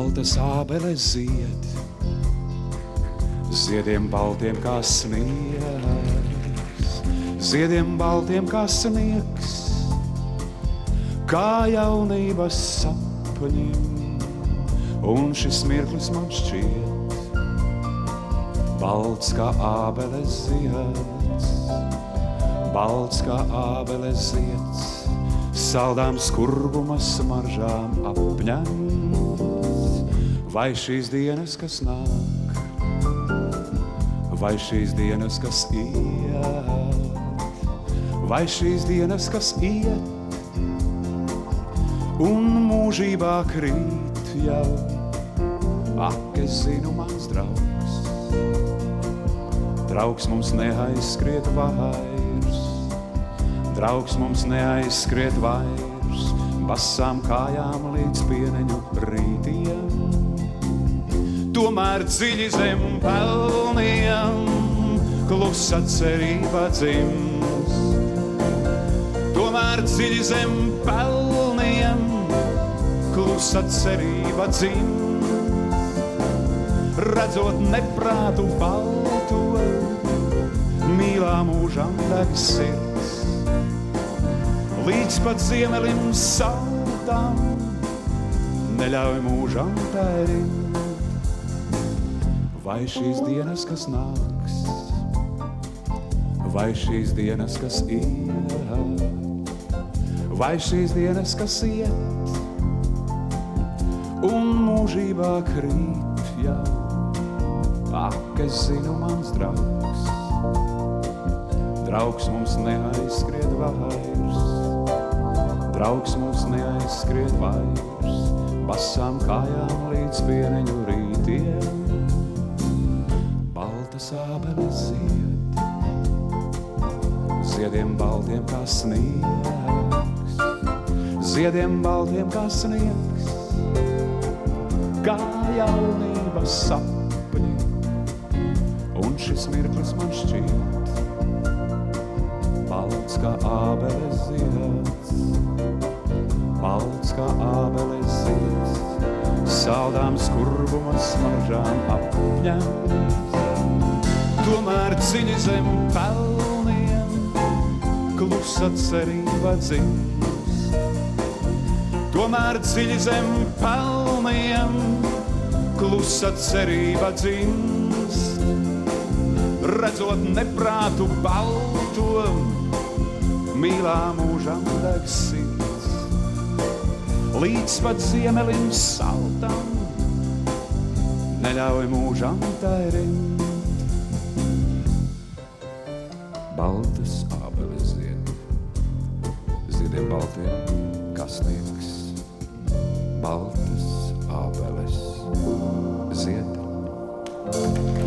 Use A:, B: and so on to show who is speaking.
A: baltas ābeles zied, ziediem baltiem kā sniegs, ziediem baltiem kā sniegs, kā jaunības sapņiem, un šis mirklis man šķiet balts kā ābeles zieds, balts kā ābeles zieds, saldām skurbuma smaržām apņemts. Vai šīs dienas, kas nāk, vai šīs dienas, kas iet, vai šīs dienas, kas iet, un mūžībā krīt jau. Ak, es zinu, mans draugs, draugs mums neaizskriet vairs, draugs mums neaizskriet vairs, basām kājām līdz pieneņu rītiem. Tomēr dziļi zem pelniem klusa cerība dzims. Tomēr dziļi zem pelniem klusa cerība dzims. Redzot neprātu balto, mīlā mūžam deg sirds, līdz pat ziemelim saltam neļauj mūžam tērimt. Vai šīs dienas, kas nāks, vai šīs dienas, kas iet, vai šīs dienas, kas iet, un mūžībā krīt jau. Ak, es zinu, mans draugs, draugs mums neaizskriet vairs, draugs mums neaizskriet vairs, basām kājām līdz pieneņu rītiem. Baltas ābeles zied, ziediem baltiem kā sniegs, ziediem baltiem kā sniegs, kā jaunības sapņi, un šis mirklis man šķiet balts kā ābeles zieds, balts kā ābeles zieds, saldām skurbuma smaržām apņemts. Tomēr dziļi zem pelniem klusa cerība dzims. Tomēr dziļi zem pelniem klusa cerība dzims. Redzot neprātu balto, mīlā mūžam deg sirds, līdz pat ziemelim saltam neļauj mūžam tērimt. Baltas ābeles zied, ziediem baltiem kā sniegs, baltas ābeles zied.